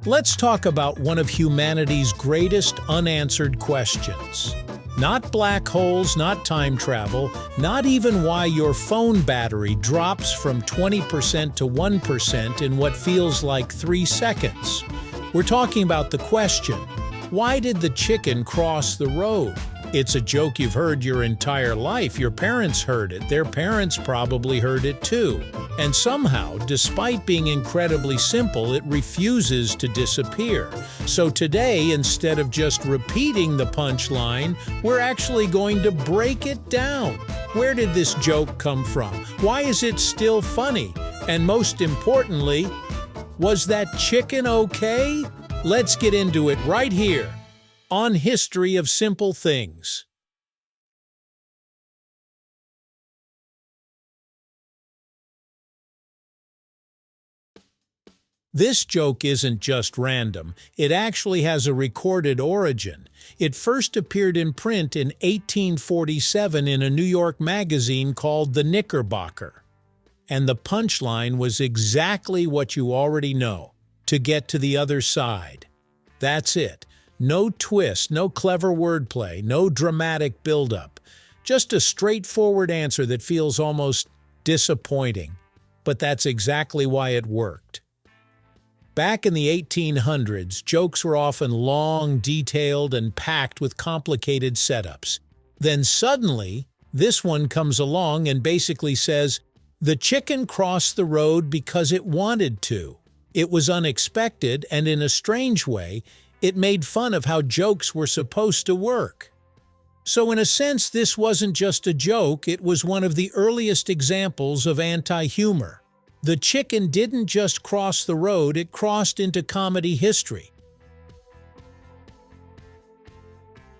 Let's talk about one of humanity's greatest unanswered questions. Not black holes, not time travel, not even why your phone battery drops from 20% to 1% in what feels like 3 seconds. We're talking about the question, why did the chicken cross the road? It's a joke you've heard your entire life. Your parents heard it. Their parents probably heard it too. And somehow, despite being incredibly simple, it refuses to disappear. So today, instead of just repeating the punchline, we're actually going to break it down. Where did this joke come from? Why is it still funny? And most importantly, was that chicken okay? Let's get into it right here on History of Simple Things. This joke isn't just random, it actually has a recorded origin. It first appeared in print in 1847 in a New York magazine called The Knickerbocker. And the punchline was exactly what you already know, to get to the other side. That's it. No twist, no clever wordplay, no dramatic buildup. Just a straightforward answer that feels almost disappointing. But that's exactly why it worked. Back in the 1800s, jokes were often long, detailed, and packed with complicated setups. Then suddenly, this one comes along and basically says, "The chicken crossed the road because it wanted to." It was unexpected, and in a strange way, it made fun of how jokes were supposed to work. So in a sense, this wasn't just a joke, it was one of the earliest examples of anti-humor. The chicken didn't just cross the road, it crossed into comedy history.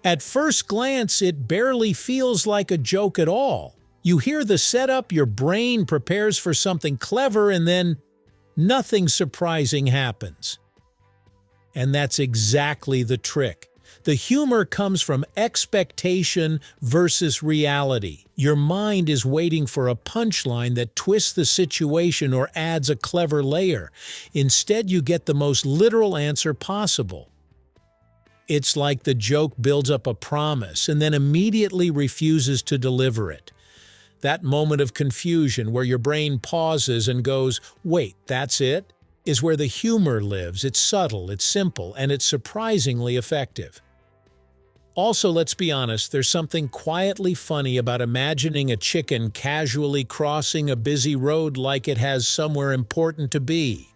At first glance, it barely feels like a joke at all. You hear the setup, your brain prepares for something clever, and then nothing surprising happens. And that's exactly the trick. The humor comes from expectation versus reality. Your mind is waiting for a punchline that twists the situation or adds a clever layer. Instead, you get the most literal answer possible. It's like the joke builds up a promise and then immediately refuses to deliver it. That moment of confusion where your brain pauses and goes, "Wait, that's it?" is where the humor lives. It's subtle, it's simple, and it's surprisingly effective. Also, let's be honest, there's something quietly funny about imagining a chicken casually crossing a busy road like it has somewhere important to be.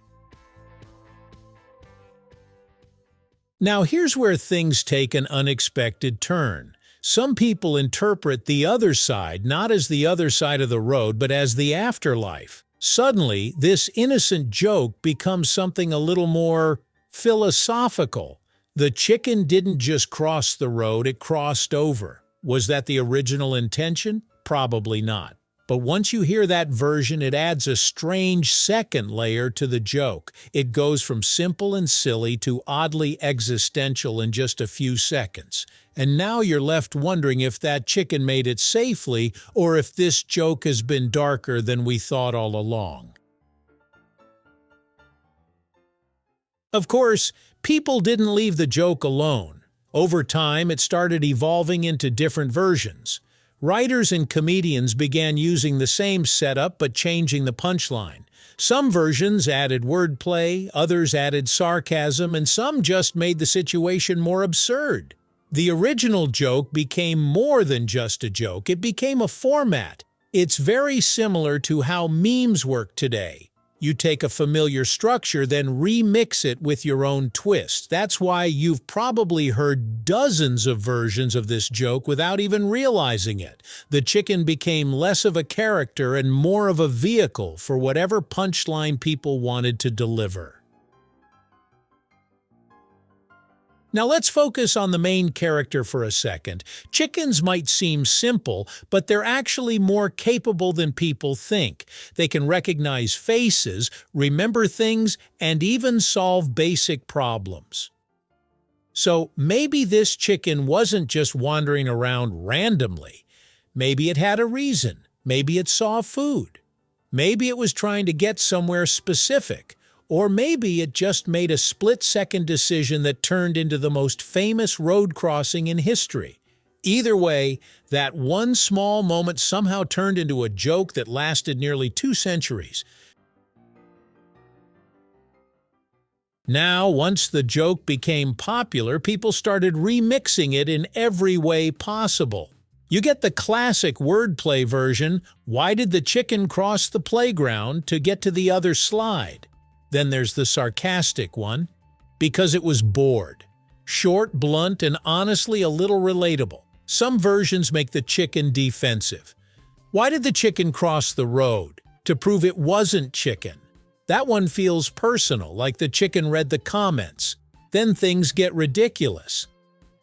Now, here's where things take an unexpected turn. Some people interpret the other side not as the other side of the road, but as the afterlife. Suddenly, this innocent joke becomes something a little more philosophical. The chicken didn't just cross the road, it crossed over. Was that the original intention? Probably not. But once you hear that version, it adds a strange second layer to the joke. It goes from simple and silly to oddly existential in just a few seconds. And now you're left wondering if that chicken made it safely or if this joke has been darker than we thought all along. Of course, people didn't leave the joke alone. Over time, it started evolving into different versions. Writers and comedians began using the same setup but changing the punchline. Some versions added wordplay, others added sarcasm, and some just made the situation more absurd. The original joke became more than just a joke, it became a format. It's very similar to how memes work today. You take a familiar structure, then remix it with your own twist. That's why you've probably heard dozens of versions of this joke without even realizing it. The chicken became less of a character and more of a vehicle for whatever punchline people wanted to deliver. Now let's focus on the main character for a second. Chickens might seem simple, but they're actually more capable than people think. They can recognize faces, remember things, and even solve basic problems. So maybe this chicken wasn't just wandering around randomly. Maybe it had a reason. Maybe it saw food. Maybe it was trying to get somewhere specific. Or maybe it just made a split-second decision that turned into the most famous road crossing in history. Either way, that one small moment somehow turned into a joke that lasted nearly 2 centuries. Now, once the joke became popular, people started remixing it in every way possible. You get the classic wordplay version, "Why did the chicken cross the playground to get to the other slide?" Then there's the sarcastic one, "Because it was bored." Short, blunt, and honestly a little relatable. Some versions make the chicken defensive. "Why did the chicken cross the road?" To prove it wasn't chicken. That one feels personal, like the chicken read the comments. Then things get ridiculous.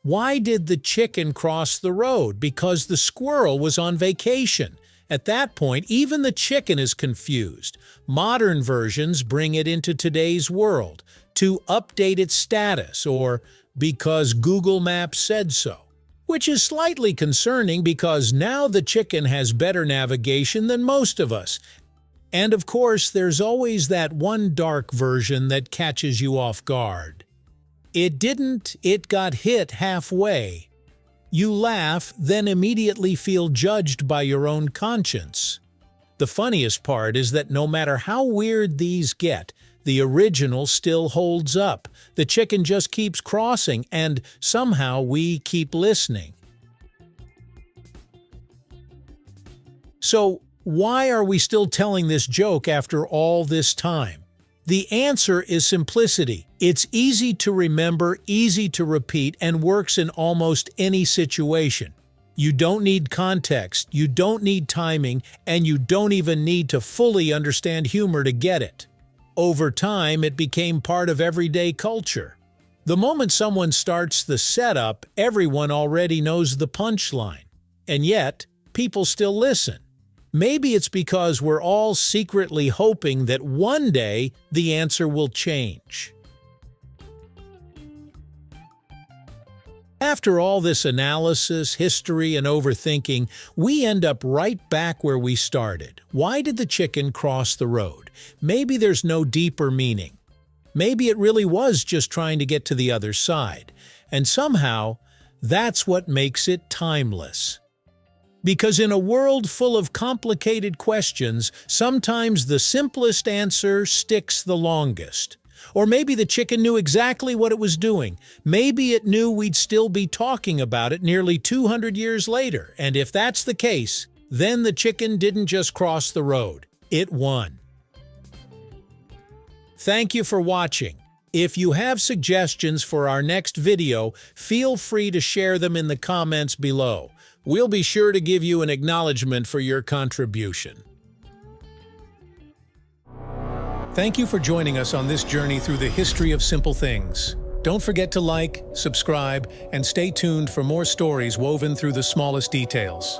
"Why did the chicken cross the road?" Because the squirrel was on vacation. At that point, even the chicken is confused. Modern versions bring it into today's world, to update its status, or because Google Maps said so. Which is slightly concerning because now the chicken has better navigation than most of us. And of course, there's always that one dark version that catches you off guard. "It didn't, it got hit halfway." You laugh, then immediately feel judged by your own conscience. The funniest part is that no matter how weird these get, the original still holds up. The chicken just keeps crossing, and somehow we keep listening. So, why are we still telling this joke after all this time? The answer is simplicity. It's easy to remember, easy to repeat, and works in almost any situation. You don't need context, you don't need timing, and you don't even need to fully understand humor to get it. Over time, it became part of everyday culture. The moment someone starts the setup, everyone already knows the punchline. And yet, people still listen. Maybe it's because we're all secretly hoping that one day the answer will change. After all this analysis, history, and overthinking, we end up right back where we started. Why did the chicken cross the road? Maybe there's no deeper meaning. Maybe it really was just trying to get to the other side. And somehow, that's what makes it timeless. Because in a world full of complicated questions, sometimes the simplest answer sticks the longest. Or maybe the chicken knew exactly what it was doing. Maybe it knew we'd still be talking about it nearly 200 years later. And if that's the case, then the chicken didn't just cross the road. It won. Thank you for watching. If you have suggestions for our next video, feel free to share them in the comments below. We'll be sure to give you an acknowledgement for your contribution. Thank you for joining us on this journey through the history of simple things. Don't forget to like, subscribe, and stay tuned for more stories woven through the smallest details.